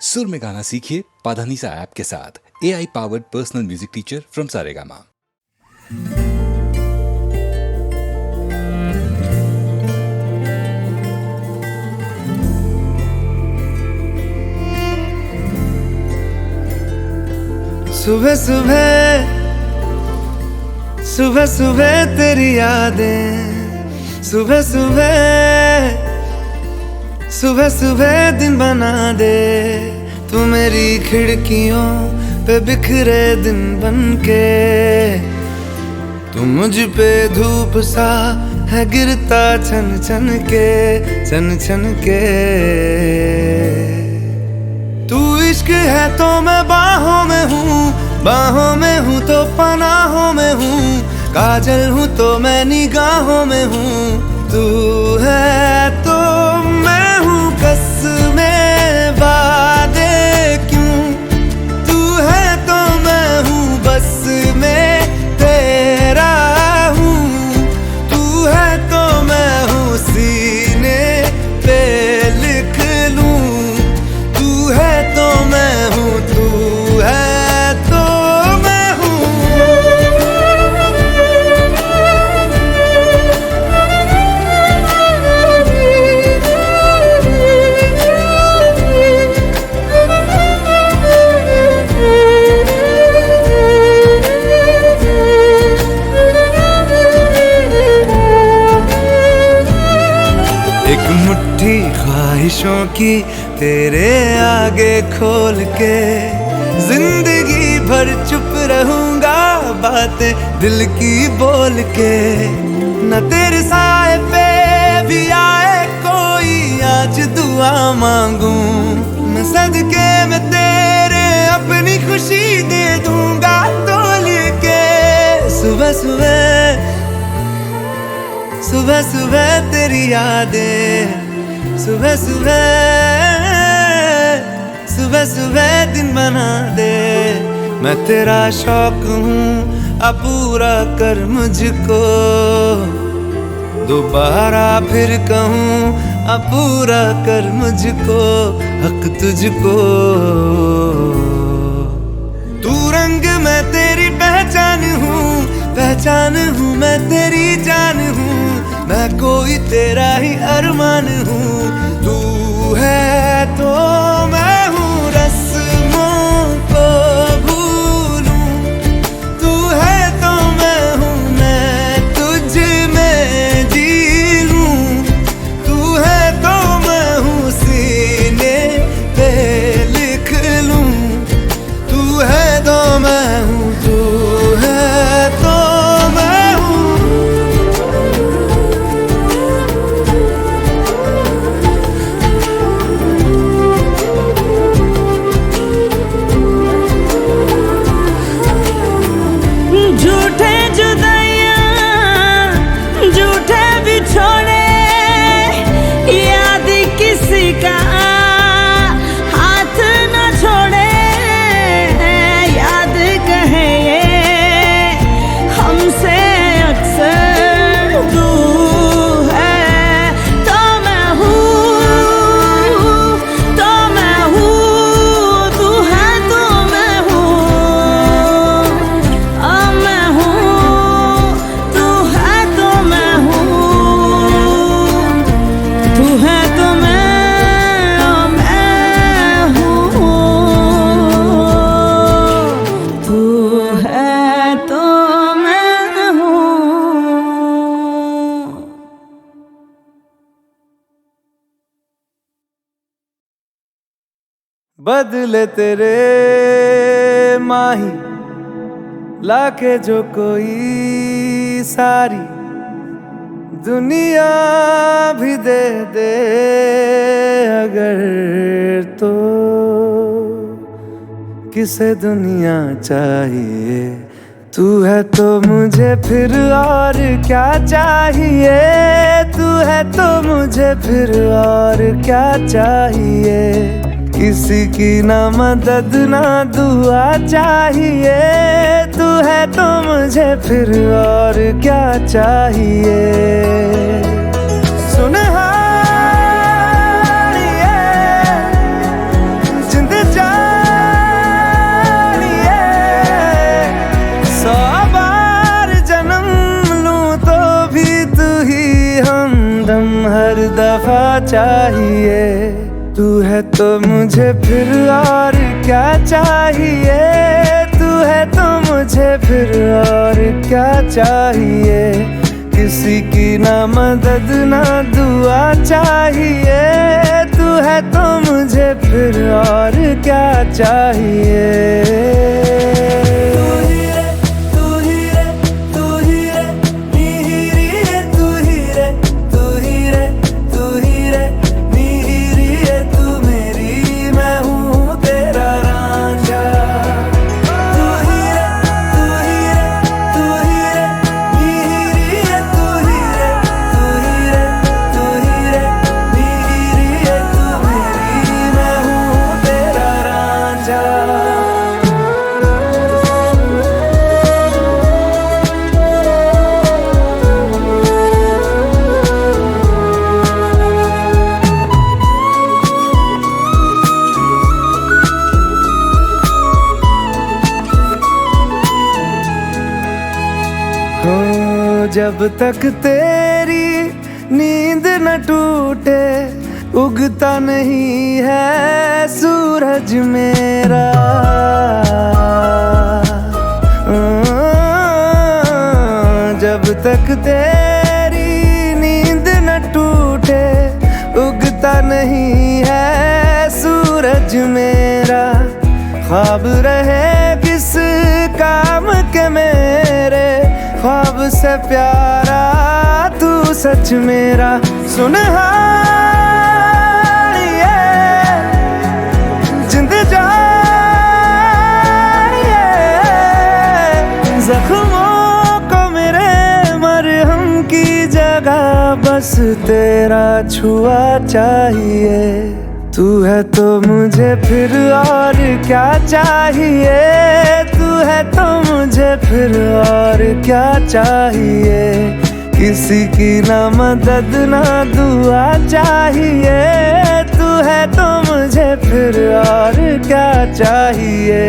सुर में गाना सीखिए पाधानीसा ऐप के साथ। AI powered personal music teacher from Saregama. सुबह सुबह सुबह सुबह तेरी यादें, सुबह सुबह सुबह सुबह दिन बना दे। तू मेरी खिड़कियों पे बिखरे दिन बनके, तू मुझ पे धूप सा है गिरता छन छन के, छन छन के। तू इश्क है तो मैं बाहों में हूँ, बाहों में हूँ तो पनाहों में हूँ, काजल हूँ तो मैं निगाहों में हूँ। तू है तो मैं हूँ कसमें वादे क्यों, तू है तो मैं हूँ बस में तेरा हूँ, तू है तो मैं हूँ सीने पे लिख लूँ, तू है तो मैं हूँ, तू है तो मैं हूँ। एक मुट्ठी ख्वाहिशों की तेरे आगे खोल के, जिंदगी भर चुप रहूंगा बातें दिल की बोल के। न तेरे साए पे भी आए कोई आज दुआ मांगू, मैं सदके में तेरे अपनी खुशी दे दूंगा तोल के। सुबह सुबह सुबह सुबह तेरी यादें, सुबह सुबह सुबह सुबह दिन बना दे। मैं तेरा शौक हूँ अब पूरा कर मुझको, दोबारा फिर कहूँ अब पूरा कर मुझको, हक तुझको। तू रंग मैं तेरी पहचान हूँ, पहचान हूँ मैं तेरी जान हूँ, मैं कोई तेरा ही अरमान हूँ। तू है तो मैं हूँ रस्मों को भूलूं, तू है तो मैं हूँ मैं तुझ में जी लूं, तू है तो मैं हूँ सीने पे लिख लूं, तू है तो मैं हूँ, तू है तो मैं हूँ। झूठे जुदाइयां झूठे बिछोड़े, याद किसी का हाथ न छोड़े, याद कहे ये हमसे अक्सर। तू है तो मैं हूँ, तो मैं हूँ, तू है तो मैं हूँ, मैं हूँ, तू है तो मैं हूँ, तू है तो मैं हूँ, तू है तो मैं हूँ। बदले तेरे माही लाके जो कोई सारी दुनिया भी दे दे अगर, तो किसे दुनिया चाहिए। तू है तो मुझे फिर और क्या चाहिए, तू है तो मुझे फिर और क्या चाहिए। किसी की ना मदद ना दुआ चाहिए, तू है तो मुझे फिर और क्या चाहिए। सुनहार ये जिंदगी चाहिए। तू है तो मुझे फिर और क्या चाहिए, तू है तो मुझे फिर और क्या चाहिए। किसी की ना मदद ना दुआ चाहिए, तू है तो मुझे फिर और क्या चाहिए। जब तक तेरी नींद न टूटे, उगता नहीं है सूरज मेरा। जब तक तेरी नींद न टूटे, उगता नहीं है सूरज मेरा। ख्वाब रहे किस काम के मेरे, ख्वाब से प्यारा तू सच मेरा। सुन हारिए जिंद जानिए, जख्मों को मेरे मरहम की जगह बस तेरा छुआ चाहिए। तू है तो मुझे फिर और क्या चाहिए, तू है तो मुझे फिर और क्या चाहिए। किसी की ना मदद ना दुआ चाहिए, तू है तो मुझे फिर और क्या चाहिए।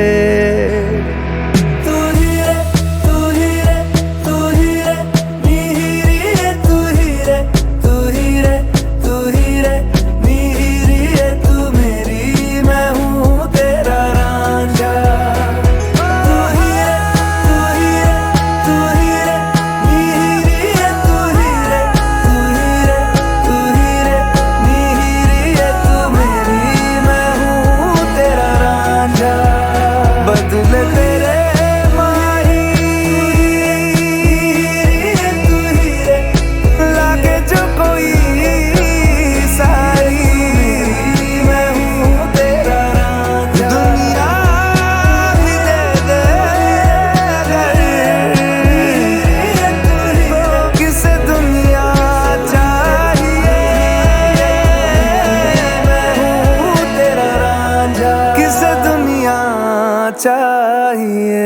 चाहिए।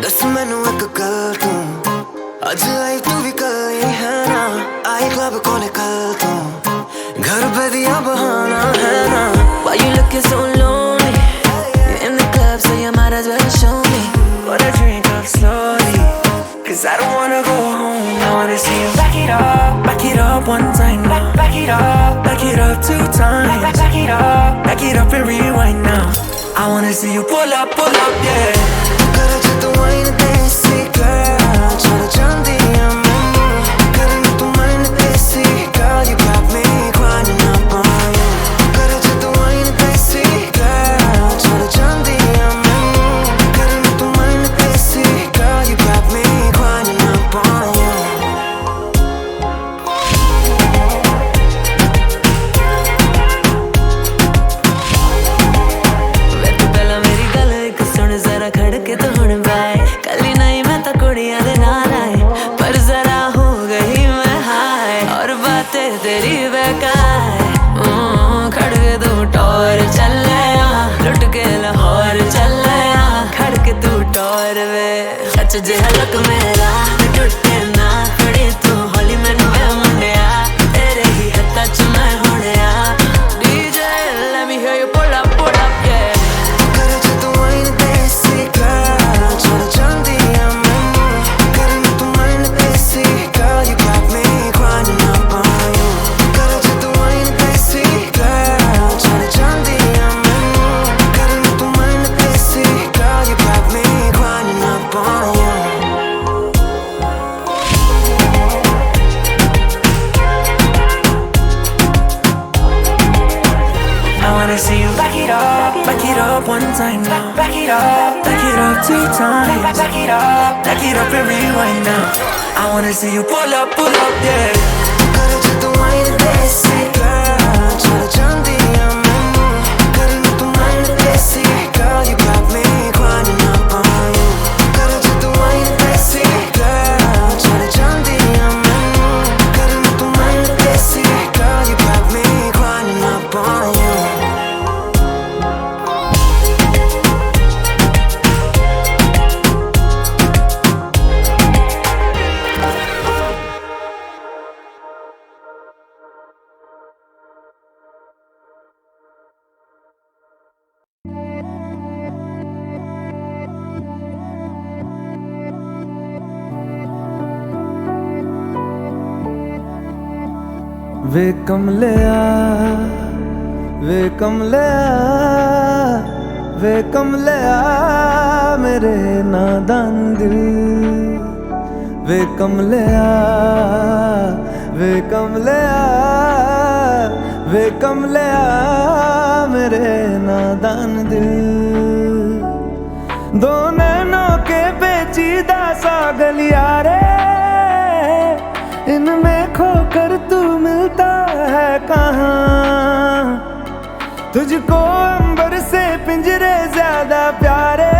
दस मैनू एक गल तू अज आई तू भी कल ही है ना। आई क्लब को निकल तू घर बदिया बहाना है ना। Why you looking so lonely? You're in the club so you might as well show me. Pour a drink up slowly, cause I don't wanna go home. I wanna see you back it up one time now. Back it up 2 times. Back it up and rewind now. I wanna see you pull up, yeah. Gotta check the wine and dance, girl. Try to jump the gotta make the money in the AC, girl. You got me grinding up on you. Gotta check the wine and dance, girl. Try to jump the gotta make the money in the AC, girl. You got me grinding up on you. वे तो पहला मेरी गल एक सुन जरा खड़के तो हुण bye. कली नहीं मैं see you back it up one time now. Back it up 2 times. Back it up and rewind now. I wanna see you pull up, yeah. Kar jo tu mind desi girl, chal jandi mainu. Kar jo tu mind desi girl, you got me grinding up on you. Kar jo tu mind desi girl, chal jandi mainu. Kar jo tu mind desi girl, you got me grinding up on you. वे कमलिया वे कमलिया वे कमलिया मेरे नादान दिल वे कमलिया वे कमलिया वे कमलिया मेरे नादान दिल दो नैनों के पेचीदा सा गलियारे इनमें खोकर तू मिलता है कहाँ तुझको अंबर से पिंजरे ज्यादा प्यारे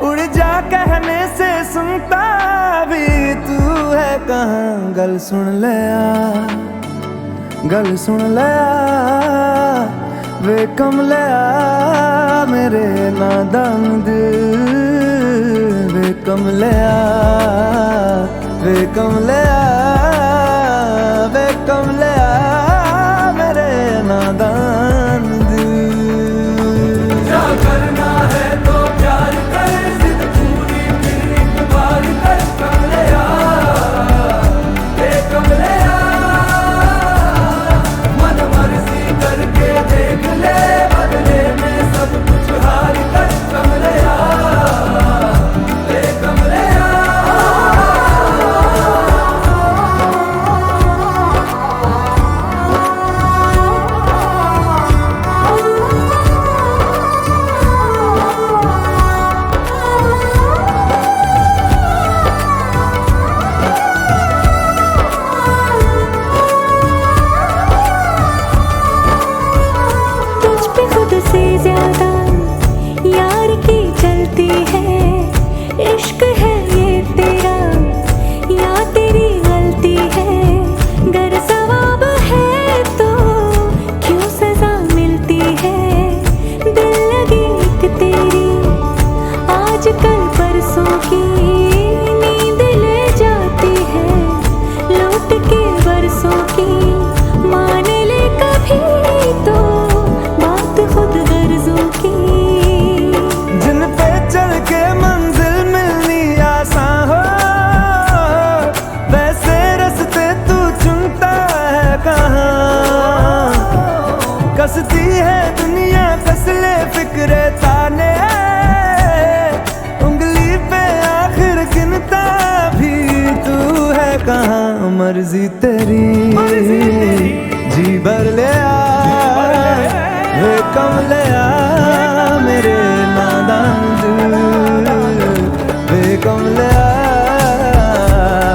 उड़ जा कहने से सुनता भी तू है कहाँ गल सुन लिया वे कमलिया मेरे नादान दिल वे कमलिया वे कमलिया वे कमलिया मेरे नादान दिल क्या करना है तो प्यार कर जिद पूरी फिर एक बार कर कमलिया वे कमलिया मन मर्जी करके देख ले बदले में सब कुछ हार कर कमलिया वे कमलिया कसती है दुनिया कसले फिक्रे ताने उंगली पे आखिर गिनता भी तू है कहाँ मर्जी तेरी जी भर ले वे कमलिया मेरे नादान दिल वे कमलिया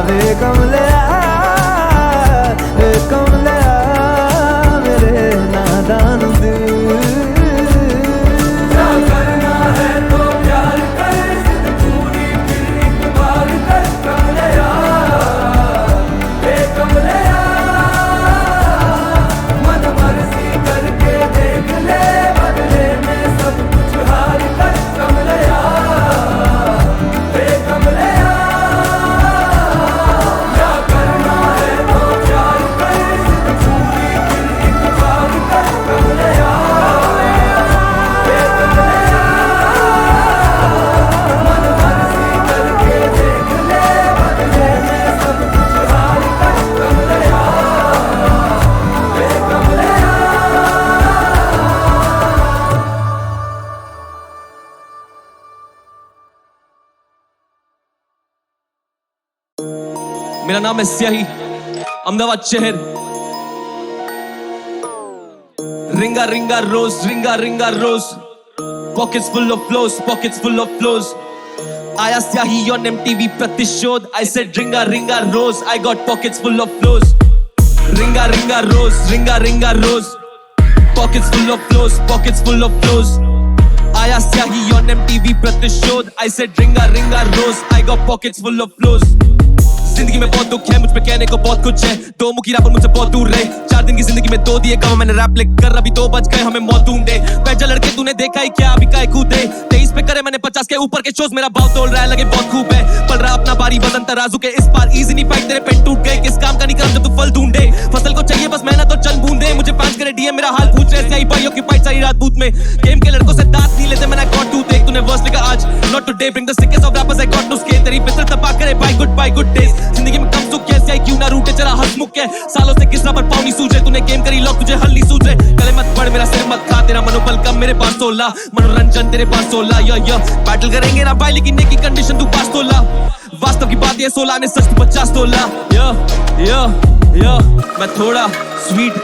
वे कमलिया वे कमलिया मेरे नादान दिल क्या करना है तो प्यार कर जिद पूरी फिर एक बार कर कमलिया वे कमलिया मन मर्जी करके देख ले बदले में सब कुछ हार कर कमलिया वे कमलिया क्या करना है तो प्यार कर जिद पूरी फिर एक बार कर कमलिया वे कमलिया मन मर्जी करके देख ले बदले में सब कुछ हार कर कमलिया वे कमलिया। मेरा नाम है स्याही, अहमदाबाद शहर। Ringa ringa rose, ringa ringa rose. Pockets full of flows, pockets full of flows. Aaya syahi on MTV Pratishod. I said ringa ringa rose, I got pockets full of flows. Ringa ringa rose, ringa ringa rose. Pockets full of flows, pockets full of flows. Aaya syahi on MTV Pratishod. I said ringa ringa rose, I got pockets full of flows. जिंदगी में बहुत दुख है, मुझ पे कहने को बहुत कुछ है। दो मुखी रैपर मुझसे बहुत दूर रहे। 4 दिन की जिंदगी में 2 दिए कम, मैंने रैप लिख कर अभी 2 बज गए, हमें मौत ढूंढे। पैजा लड़के तूने देखा ही क्या, अभी काय कूदे। 23 पे करे मैंने 50 के ऊपर के शोज, मेरा भाव तोल रहा है, लगे बहुत खूब है। पल रहा अपना बारी वजन तराजू के इस पार, इजी नहीं फाइट, तेरे पेन टूट गए। किस काम का नहीं काम जब तू फल ढूंढे। फसल को चाहिए बस मेहनत और चंद बूंदे। मुझे 5 करे डीएम, मेरा हाल पूछ रहे थे भाई ऑक्यूपाइड सारी रात बूथ में। गेम के लड़कों से दांत नहीं लेते, मैंने गॉट टू देख। तूने वर्स लिखा आज, not today, bring the sickest of rappers, I got no scale. तेरी पिस्टल तपा करे बाय गुड डेज। जिंदगी में कम सुख कैसे आई, क्यों ना रूठे, जरा हंसमुख है। सालों से किस पर पाँव नहीं सूझे, तूने गेम करी लॉक, तुझे हल नहीं सूझे। गले मत पड़, मेरा सिर मत खा, तेरा मनोबल कम, मेरे पास 16। मनोरंजन तेरे पास 16। यो बैटल करेंगे ना भाई, लेकिन नेकी कंडीशन तू पास 16। वास्तव की बात ये 16 ने सच 50 तोला। यो मैं थोड़ा स्वीट,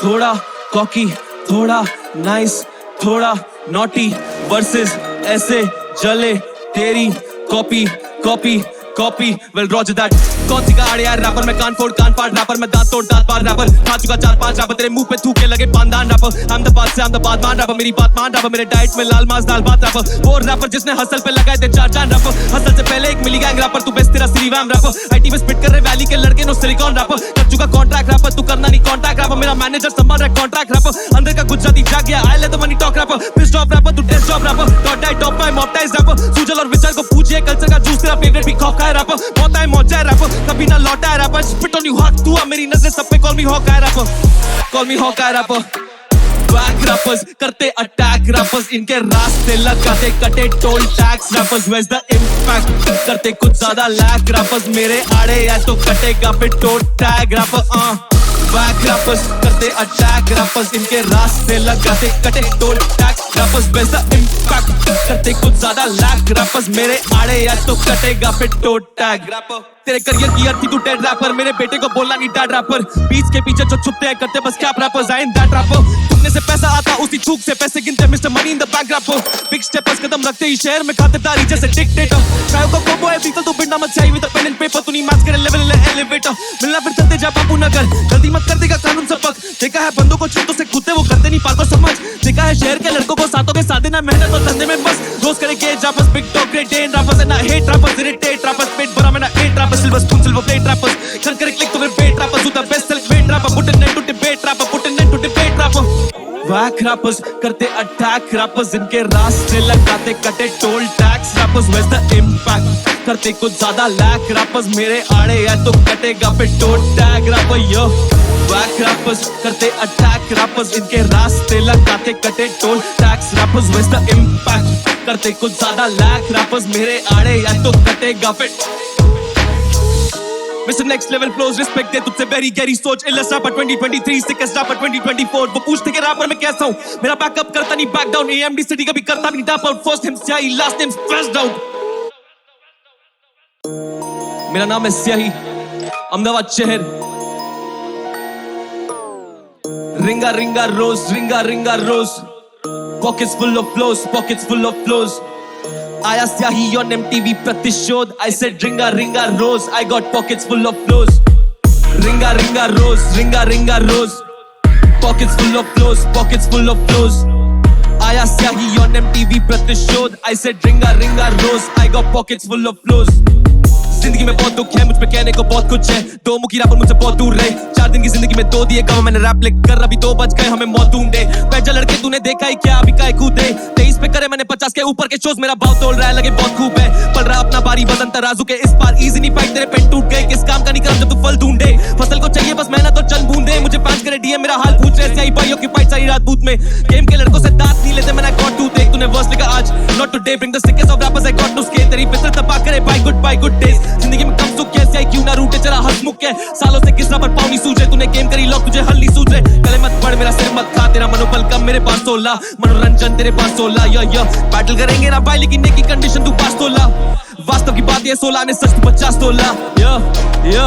थोड़ा कॉकी, थोड़ा नाइस, थोड़ा नॉटी। वर्सेस ऐसे जले तेरी copy copy copy. Well Roger that. कौन सी गाड़ी यार रैपर, मैं कान फोड़ कान फाड़ रैपर, मैं दांत तोड़ दांत पार रैपर। खा चुका 4-5 रैपर, तेरे मुंह पे थूके लगे पानदान रैपर। I'm the बात से I'm the बात मान रैपर, मेरी बात मान रैपर। मेरे डाइट में लाल मांस दाल भात रैपर। वो रैपर जिसने हसल पे लगाए थे 4 जान रैपर। हसल से पहले एक मिली गैंग रैपर, तू बेस्ट तेरा श्रीवाम रैपर। आईटी में स्पिट कर रहे वैली के लड़के, नो सिलिकॉन रैपर। कर चुका कॉन्ट्रैक्ट रैपर, तू करना नहीं कॉन्ट्रैक्ट रैपर। मेरा मैनेजर संभाल रहा है कॉन्ट्रैक्ट रैपर। अंदर का गुजराती जाग गया, आई ले the money talk rapper. Piss top rapper, तू test job rapper. Top die top पाई मॉपटाइज रैपर। सुजल और विचल को पूछिए कल्चर का जूस, तेरा फेवरेट भी खौका है रैपर। मौत आए मौजा रैपर, कभी ना लौटा है rapper. Spit on you hot, तू मेरी नजर सब पे, call me Hawkeye rapper, call me Hawkeye rapper. Back rappers करते अटैक रैपर्स, इनके रास्ते लगाते कटे toll tax rappers. Where's the impact, करते कुछ ज्यादा लैक रैपर्स। मेरे आड़े या तो कटेगा फिर toll tag rapper. Back rappers करते अटैक रैपर्स, इनके रास्ते लगाते कटे toll tax rappers. Where's the impact, करते कुछ ज्यादा लैक रैपर्स। मेरे आड़े या तो कटेगा फिर टोल टैग रैपर। तेरे करियर की अर्थ तू डेड रैपर, मेरे बेटे को बोलना नहीं डैड रैपर। बीच के पीछे जो छुपते हैं करते बस cap rappers, I am that rapper. तुमने से पैसा आता उसी चूक से पैसे गिनते, mister money in the bank rapper. Big steppers कदम रखते ही शहर में खाते तारी जैसे डिक्टेटर। चायों का कोबो है बीतल, तू बिना मत चाहिए विद पेन एंड पेपर। तू नहीं मैच करे लेवल एलिवेटर, मिलना फिर चलते जा बाबू नगर। गलती मत कर देगा कानून सबक। देखा है बंदों को चूतों से कूदते, वो करते नहीं पार समझ। देखा है शहर के लड़कों को साथों के साथ देना, मेहनत और धंधे में बस। रोज करे गेज rappers, big talk great den rappers, and I hate rappers, irritate rappers. पेट भरा मैंने 8 rappers, silver spoon silver plate rappers, can click to debate rappers, who the best self-made rapper, put an end to debate rapper, put an end to debate rapper. Whack rappers करते attack rappers, इनके रास्ते लगाते कटे toll tax rappers, where's the impact? करते कुछ ज्यादा lack rappers, मेरे आड़े या तो कटेगा फिर toll tag rapper, yo. Whack rappers करते अटैक rappers, इनके रास्ते लगाते कटे toll tax rappers, where's the impact? करते कुछ ज्यादा लैक rappers, मेरे आड़े या तो कटेगा फिर Mr. Next Level Flows, respect दे तुझसे very gary सोच, illest rapper 2023, sickest rapper 2024. वो पूछते कि rapper मैं कैसा हूँ, मेरा backup करता नहीं back down, AMD city कभी करता नहीं tap out, first name स्याही, last name stressed out. मेरा नाम है स्याही, अहमदाबाद शहर. Ringa ringa rose, ringa ringa rose. Pockets full of flows, pockets full of flows. Aaya syahi on MTV Pratishod. I said ringa ringa rose, I got pockets full of flows. Ringa ringa rose, ringa ringa rose. Pockets full of flows, pockets full of flows. Aaya syahi on MTV Pratishod. I said ringa ringa rose, I got pockets full of flows. जिंदगी में बहुत दुख है, मुझ पे कहने को बहुत कुछ है. दो मुखी रैपर मुझसे बहुत दूर रहे. 4 दिन की जिंदगी में 2 दिए कम, मैंने रैप लिख कर अभी 2 बज गए, हमें मौत ढूंढे. पैजा लड़के तूने देखा ही क्या, अभी काय कूदे. 23 पे करे मैंने 50 के ऊपर के शोज, मेरा भाव तोल रहा है, लगे बहुत खूब है. पल रहा अपना बारी वजन तराजू के इस पार, इजी नहीं फाइट, तेरे पेन टूट गए. किस काम का नहीं काम जब तू फल ढूंढे. फसल को चाहिए बस मेहनत और चंद बूंदे. मुझे 5 करे डीएम, मेरा हाल पूछ रहे थे भाई ऑक्यूपाइड सारी रात बूथ में. गेम के लड़कों से दांत नहीं लेते, मैंने गॉट टू देख. तूने वर्स लिखा आज, not today, bring the sickest of rappers, I got no scale. तेरी पिस्टल तपा करे बाय गुड डेज. जिंदगी में कम सुख कैसे आई, क्यों ना रूठे, जरा हंसमुख है. सालों से किस रैपर पाँव नहीं सूझे. तूने गेम करी लॉक, तुझे हल नहीं सूझे. गले मत पड़, मेरा सिर मत खा, तेरा मनोबल कम, मेरे पास 16. मनोरंजन तेरे पास 16. यो बैटल करेंगे ना भाई, लेकिन नेकी कंडीशन तू पास 16. वास्तव की बात ये 16 ने सच 50 तोला. यो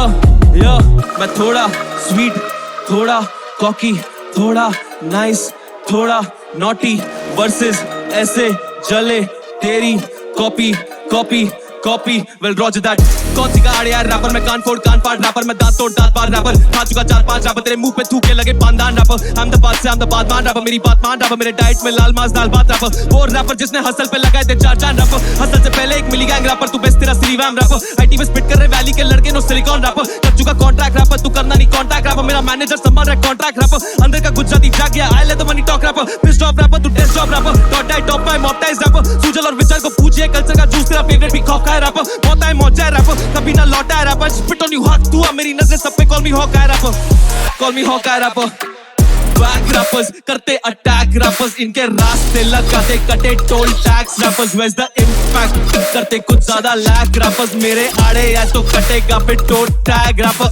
मैं थोड़ा स्वीट, थोड़ा कॉकी, थोड़ा नाइस, थोड़ा नॉटी वर्सेस ऐसे जले तेरी copy copy copy well Roger that कौन सी गाड़ी यार रैपर मैं कान फोड़ कान फाड़ रैपर मैं दांत तोड़ दांत बार रैपर खा चुका 4-5 रैपर तेरे मुंह पे थूके लगे पानदान रैपर हम द बात से हम द बात मान रैपर मेरी बात मान रैपर मेरे डाइट में लाल मांस दाल भात रैपर वो रैपर जिसने हसल पे लगाए थे 4 जान रैपर हसल से पहले एक मिली गैंग रैपर तू बेस्ट तेरा सीरीवैम रैपर आईटी में स्पिट कर रहे वैली के लड़के नो सिलिकॉन रैपर कर चुका कॉन्ट्रैक्ट रैपर तू करना नहीं कॉन्ट्रैक्ट रैपर मेरा मैनेजर संभाल रहा है कॉन्ट्रैक्ट रैपर अंदर का गुजराती जाग गया आई ले the money talk rapper pissed off rapper तू desk job rapper dot die top by मॉपटाइज रैपर सूजल और विचार को पूछिए कल्चर का जूस तेरा फेवरेट भी खौफ का है रैपर बहुत है मौजा है रैपर कभी ना लौटा है rapper spit on you hot तू मेरी नजर सब पे call me Hawkeye rapper call me Hawkeye rapper Whack rappers करते अटैक rappers इनके रास्ते लगाते कटे toll tax rappers where's the impact करते कुछ ज्यादा लैक rappers मेरे आड़े या तो कटेगा फिर toll tag rapper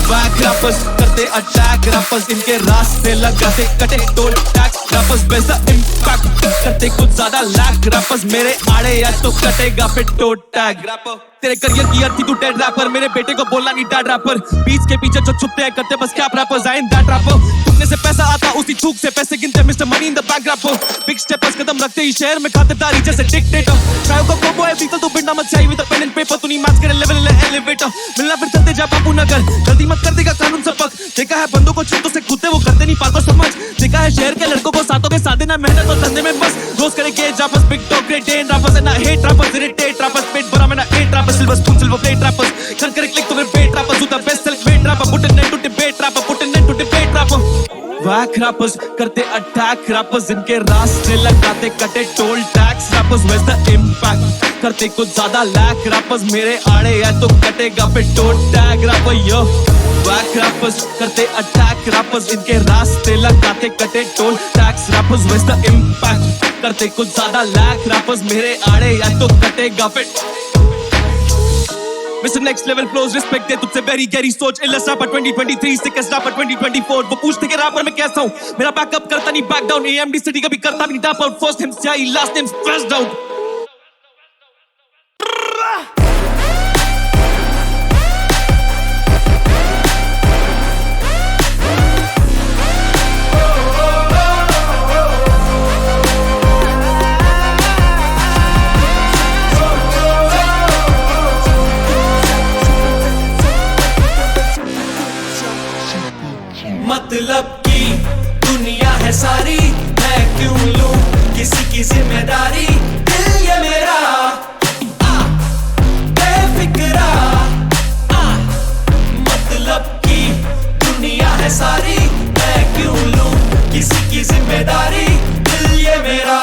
Whack rappers करते अटैक rappers इनके रास्ते लगाते कटे toll tax rappers where's the impact करते कुछ ज्यादा लैक rappers मेरे आड़े या तो कटेगा फिर टोल टैग rapper तेरे करियर की अर्थ थी तू डेड रैपर मेरे बेटे को बोलना नहीं डैड रैपर बीच के पीछे जो छुपते हैं करते बस क्या rappers I am that rapper टूटने से पैसा आता उसी छूक से पैसे गिनते mister money in the back rapper big steppers कदम रखते ही शहर में खाते तारी जैसे डिक्टेटर चाहे को कोबो है बीतल तो बिंडा मत चाहिए विद पेन एंड पेपर तू नहीं मैच करे लेवल एलिवेटर मिलना फिर चलते जा बापू नगर गलती मत कर देगा कानून सबक देखा है बंदों को छूटों से कूदते वो करते नहीं पार को समझ देखा है शहर के लड़कों को साथों के साथ देना मेहनत और धंधे में बस रोज करे के rappers big talk great den rappers and I hate rappers irritate rappers पेट भरा मैंने 8 rappers silver spoon silver plate rappers कर करे क्लिक तो फिर bet rappers to the best self wait rapper put an end to debate rapper put an end to debate rapper Whack rappers करते attack rappers इनके रास्ते लगाते कटे toll tax rappers where's the impact करते कुछ ज्यादा लैक rappers मेरे आड़े या तो कटेगा फिर toll tag rapper yo Whack rappers करते अटैक rappers इनके रास्ते लगाते कटे toll tax rappers where's the impact करते कुछ ज्यादा लैक rappers मेरे आड़े या तो कटेगा फिर Mr. Next Level Flows respect दे तुझसे very gary सोच illest rapper 2023 sickest rapper 2024 वो पूछते कि rapper मैं कैसा हूँ मेरा बैकअप करता नहीं back down AMD city कभी करता नहीं tap out first name CI last name stressed out मतलब की दुनिया है सारी मैं क्यों लूं किसी की जिम्मेदारी दिल ये मेरा बेफिक्रा मतलब की दुनिया है सारी मैं क्यों लूं किसी की जिम्मेदारी दिल ये मेरा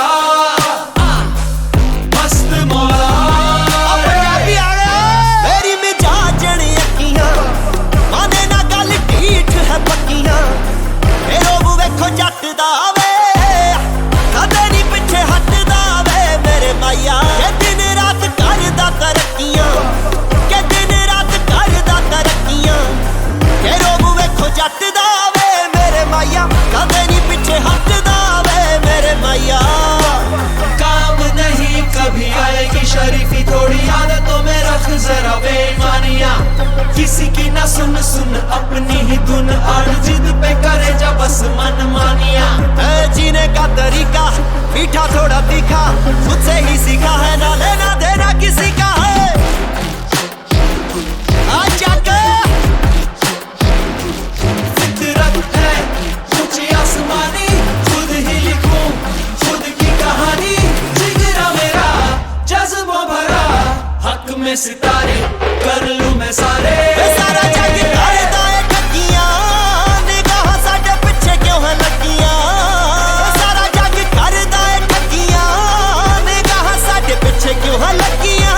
मस्त मौला मेरी मिजाज जड़ी अखियां माने ना गल ठीक है पक्कियां रोब वेखो जट दा वे कदे नहीं पिछे हटदा वे मेरे माया के दिन रात करदा तरक्कियां के दिन रात करदा तरक्कियां के रोब वेखो जट दा वे मेरे माया कदे नहीं पिछे हटदा वे मेरे माया काम नहीं कभी आएगी शरीफी थोड़ी आदतों में रख जरा बेईमानियां किसी की ना सुन सुन अपनी ही धुन और जिद पे करे जा बस मन मानिया जीने का तरीका मीठा थोड़ा तीखा मुझसे ही सीखा है ना लेना देना किसी का है आजा के फितरत है कुछ आसमानी खुद ही लिखूं खुद की कहानी जिगरा मेरा जज्बों भरा हक में सितारे कर लूं मैं सारे सारा जग करदा है ठगियां निगाह साडे पीछे क्यों है लगियां सारा जग करदा है ठगियां निगाह साडे पीछे क्यों है लगियां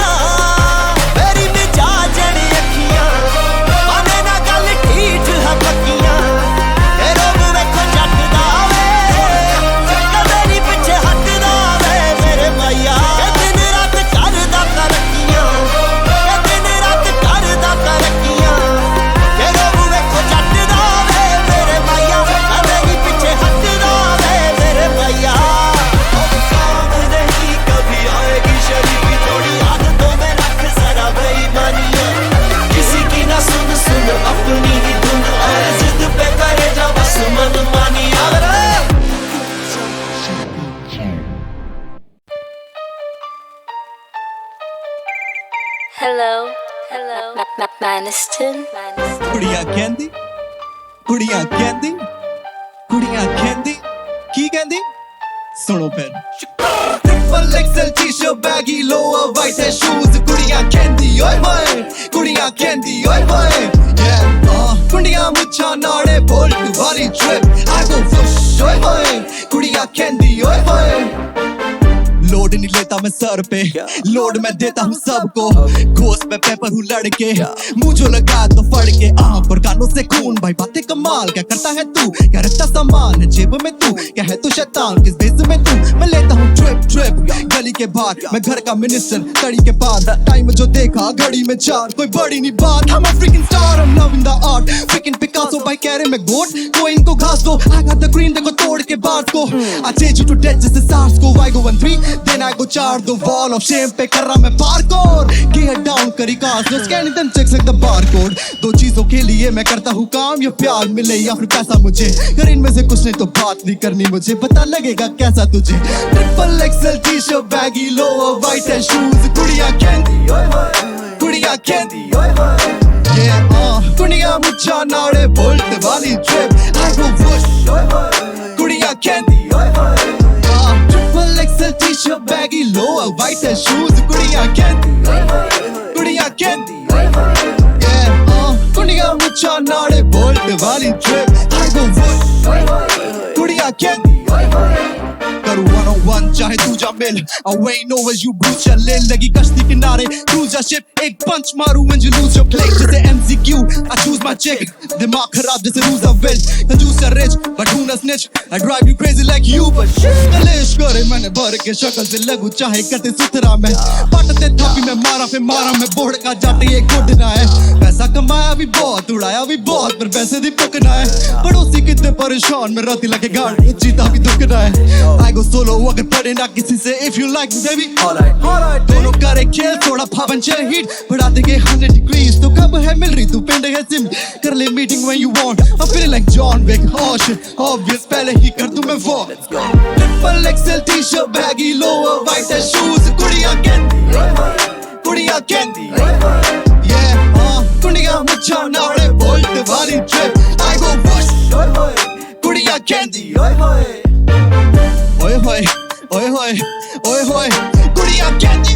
मेरी मिजाज जड़ी अखियां माने ना गल ठीक है पक्कियां ए रोब वेखो जट दा वे कदे नहीं पीछे हटदा वे मेरे माया के दिन रात करदा तरक्कियां के दिन रात करदा तरक्कियां Hello, Maniston. ਕੁੜੀਆਂ ਕਹਿੰਦੀ ਕੁੜੀਆਂ ਕਹਿੰਦੀ ਕੁੜੀਆਂ ਕਹਿੰਦੀ ਕੀ ਕਹਿੰਦੀ ਸੁਣੋ ਫਿਰ Triple XL t-shirt, baggy lower, white and shoes. ਕੁੜੀਆਂ ਕਹਿੰਦੀ ਓਏ ਹੋਏ, ਕੁੜੀਆਂ ਕਹਿੰਦੀ ਓਏ ਹੋਏ, yeah. ਕੁੜੀਆਂ ਮੁੱਛਾਂ ਨਾਲੇ ਬੋਲਟ ਵਾਲੀ trip. I go fush ਓਏ ਹੋਏ, ਕੁੜੀਆਂ ਕਹਿੰਦੀ ਓਏ ਹੋਏ. लोड नहीं लेता मैं सर पे लोड मैं देता हूँ सबको घोष पे पेपर हूँ लड़के मुँह जो लगा तो फड़ के पर कानों से खून भाई बातें कमाल क्या करता है तू क्या रखता सामान जेब में तू क्या है तू शैतान किस बेस में तू मैं लेता हूँ ट्रिप गली के बाहर मैं घर का मिनिस्टर कड़ी के बाद टाइम जो देखा घड़ी में 4 कोई बड़ी नहीं बात I'm a freaking star I'm loving the art freaking Picasso भाई कह रहे मैं गोट कोई इनको घास दो I got the green देखो तोड़ के बात को I change you to death जैसे SARS को I go 1-3 Then I go charge the wall of shame पे कर रहा मैं parkour Gear down करी cars no scanning them checks like the barcode दो चीजों के लिए मैं करता हूँ काम या प्यार मिले या फिर पैसा मुझे अगर इनमें से कुछ नहीं तो बात नहीं करनी मुझे पता लगेगा कैसा तुझे Triple XL t-shirt baggy lower white and shoes कुड़ियाँ कहती ओए होए कुड़ियाँ कहती ओए होए yeah कुड़ियाँ मुझे नाड़े बोल्ट वाली trip I go fush ओए होए कुड़ियाँ कहती ओए होए Triple XL t-shirt baggy lower white and shoes कुड़ियाँ कहती कुड़ियाँ कहती yeah कुड़ियाँ मुझे नाड़े बोल्ट वाली trip I go fush कुड़ियाँ कहती करूँ 1-on-1 चाहे तू जा मिल I ain't always you bruise या ले लगी कश्ती किनारे cruise या ship एक punch मारूं when you lose your plate जैसे MCQ I choose my chick दिमाग खराब जैसे Roosevelt कंजूस या rich but who knows snitch I drive you crazy like you but कलेश करे मैंने भर के शक्ल से लगू चाहे करते सुथरा मैं पाटते थापी में मारा फिर मारा मैं बोर्ड का जाते ये गुडना है पैसा कमाया भी बहुत उड़ाया भी बहुत पर पैसे दी पकना है पड़ोसी कितने परेशान में राती लगे गाड़ी जीता भी दुखना है I go solo अगर पड़े ना किसी से if you like me baby alright दोनों करे खेल थोड़ा पावन चल हीट बढ़ा देंगे 100 degrees तो कब है मिल रही तू पिंड है सिम कर ले meeting when you want I'm feeling like John Wick oh shit obvious पहले ही कर दूं मैं वो Triple XL t-shirt baggy lower white and shoes कुड़ियाँ कहती yeah कुड़ियाँ मुझे नाड़े बोल्ट वाली trip I go push कुड़ियाँ कहती ओए होए ओए होए ओए होए कुड़ियाँ कहती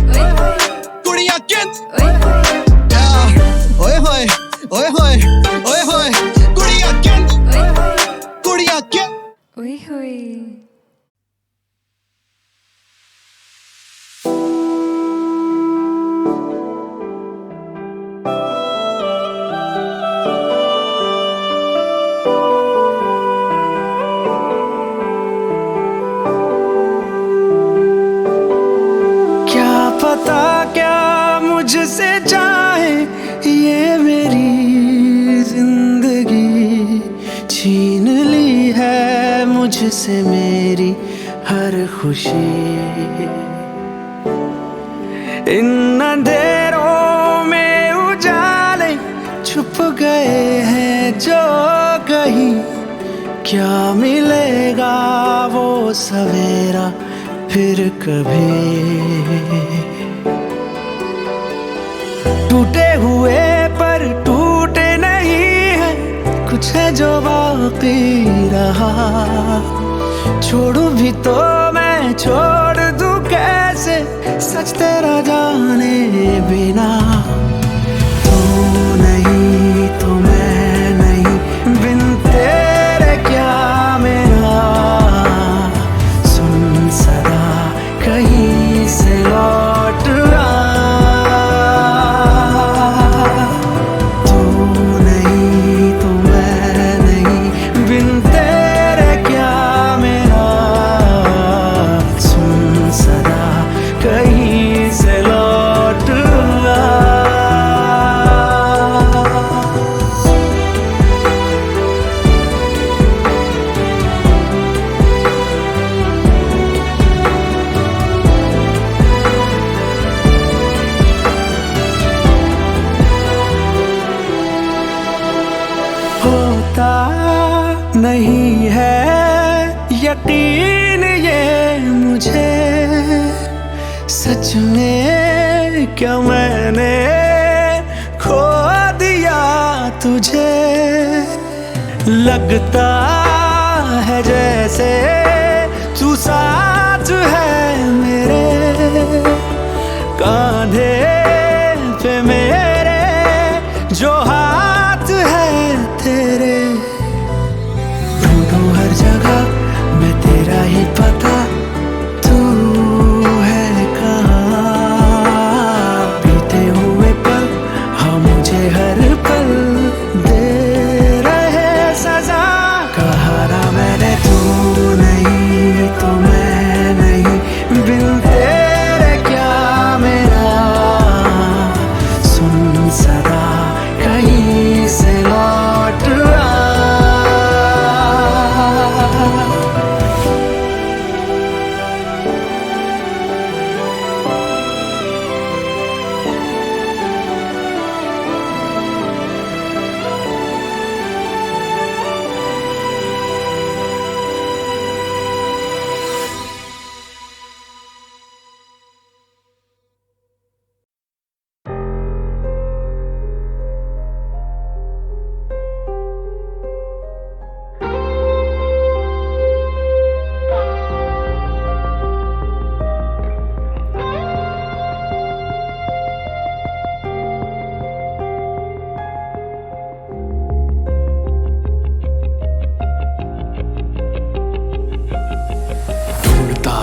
कुड़ियाँ कहती ओए होए ओए होए ओए होए कुड़ियाँ कहती कुड़ियाँ कहती Oi, oi. क्या पता क्या मुझसे चाहे ये मेरी जिंदगी छीन ली है मुझसे मेरी हर खुशी इन अंधेरों में उजाले छुप गए हैं जो कहीं क्या मिलेगा वो सवेरा फिर कभी टूटे हुए पर टूटे नहीं है कुछ है जो बाकी रहा छोड़ूं भी तो मैं छोड़ दूं कैसे सच तेरा जाने बिना तू नहीं तो मैं नहीं बिन तेरे क्या मेरा सुन सदा कहीं से लौट आ तू नहीं तो मैं नहीं बिन तेरे क्या मेरा सुन सदा कहीं से लौट आ होता नहीं है यकीन ये मुझे सच में क्या मैंने लगता है जैसे तू साथ है मेरे, कांधे पे मेरे जो हाथ है तेरे। ढूंढूं हर जगह मैं तेरा ही पता, तू है कहाँ। बीते हुए पल हाँ मुझे हर पल दे रहे सजा। कहा ना मैंने तू नहीं तो मैं नहीं, बिन तेरे क्या मेरा। सुन सदा कहीं से लौट आ।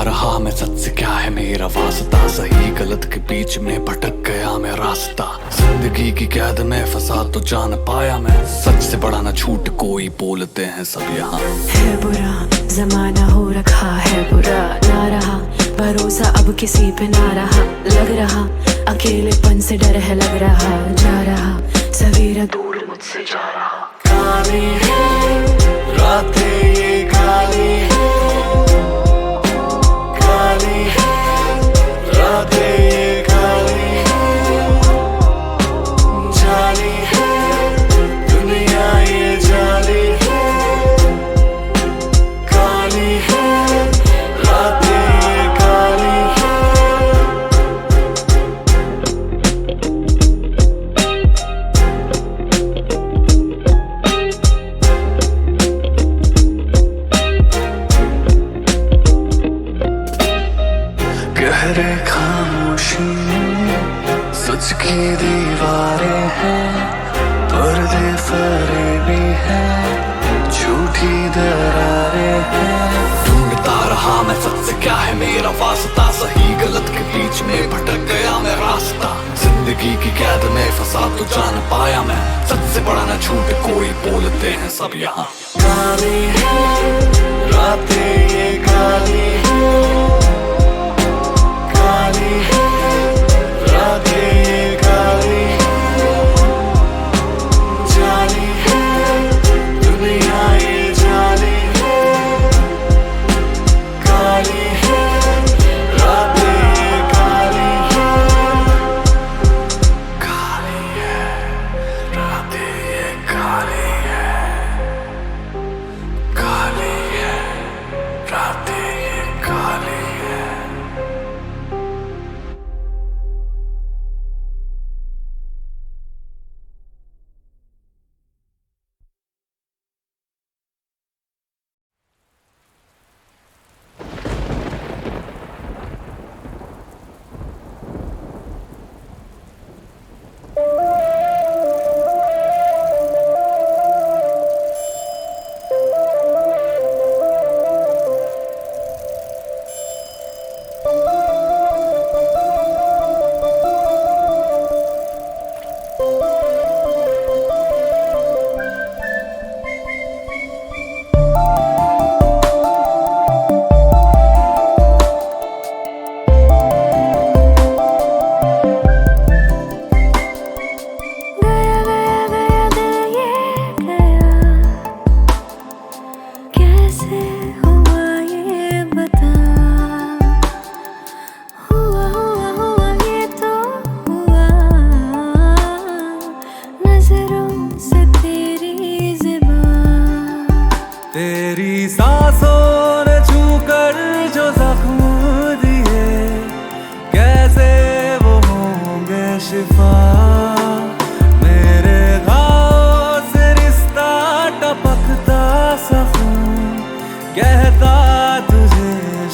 रहा मैं सच से क्या है मेरा वास्ता, सही गलत के बीच में भटक गया मैं रास्ता। जिंदगी की कैद में फंसा तो जान पाया मैं, सच से बड़ा ना झूठ कोई बोलते हैं सब यहाँ। है बुरा जमाना हो रखा है बुरा, ना रहा भरोसा अब किसी पे ना रहा। लग रहा अकेलेपन से डर है, लग रहा जा रहा सवेरा दूर मुझसे जा रहा। काली है रातें ये काली है, काली है रातें ये काली है। जाली है दुनिया ये जाली है, काली है रातें ये काली है। गहरे खामोशी में सच की दीवारें हैं, पर्दे फरेबी हैं, झूठी दरारें हैं। ढूंढता रहा मैं सच से क्या है मेरा वास्ता, सही गलत के बीच में भटक गया मैं रास्ता। जिंदगी की कैद में फंसा तो जान पाया मैं, सच से बड़ा ना झूठ कोई बोलते हैं सब यहाँ। काली है रातें ये काली है, काली है रातें ये काली है। जाली है दुनिया ये जाली है, काली है रातें ये काली है। काली है रातें ये काली है, काली है रातें ये काली है।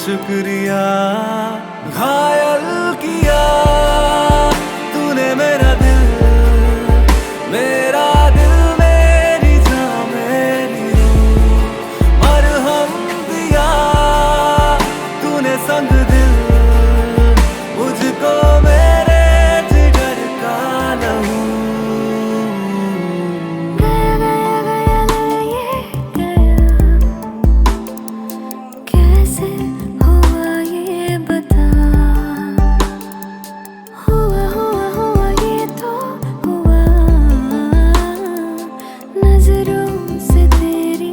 शुक्रिया घायल किया तूने मेरा दिल मेरी जान मेरी रूह मरहम दिया तूने संग दिल मुझको मेरे जिगर का लहू कैसे हुआ ये बता हुआ हुआ हुआ ये तो हुआ नजरों से तेरी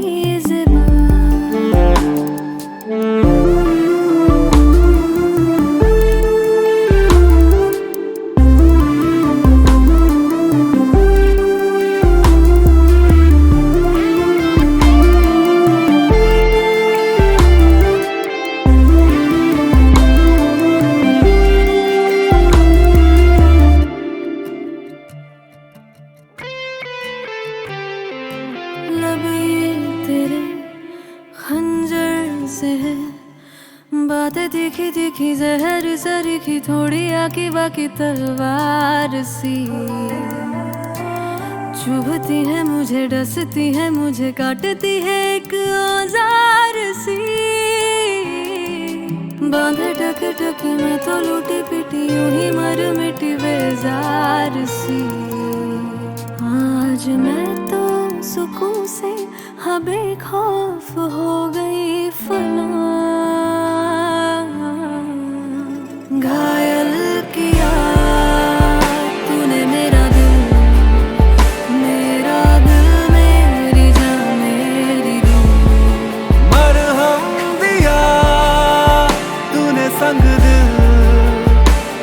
लब ये तेरे खंजर से है बातें तीखी तीखी जहर सरीखी थोड़ी आकी बाकी तलवार सी चुभती है मुझे डसती है मुझे काटती है एक औजार सी बांधे टक टकी मैं तो लूटी पिटी यूं ही मर मिटी बेजार सी आज मैं तो सुकून से हाँ बेखौफ हो गई फना घायल किया तूने मेरा दिल मेरी जान मेरी रूह मरहम दिया तूने संग दिल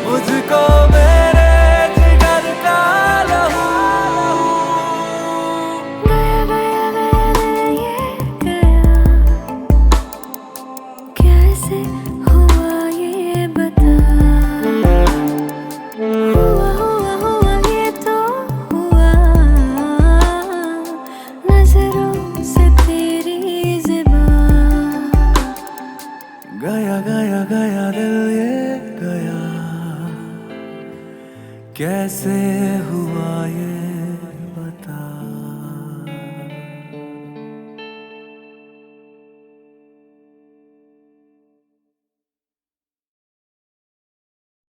मुझको मेरे जिगर का लहू गया गया गया ये गया कैसे हुआ ये बता हुआ हुआ हुआ ये तो हुआ नजरों से तेरी ज़ुबान गया गया गया दिल ये गया कैसे हुआ ये बता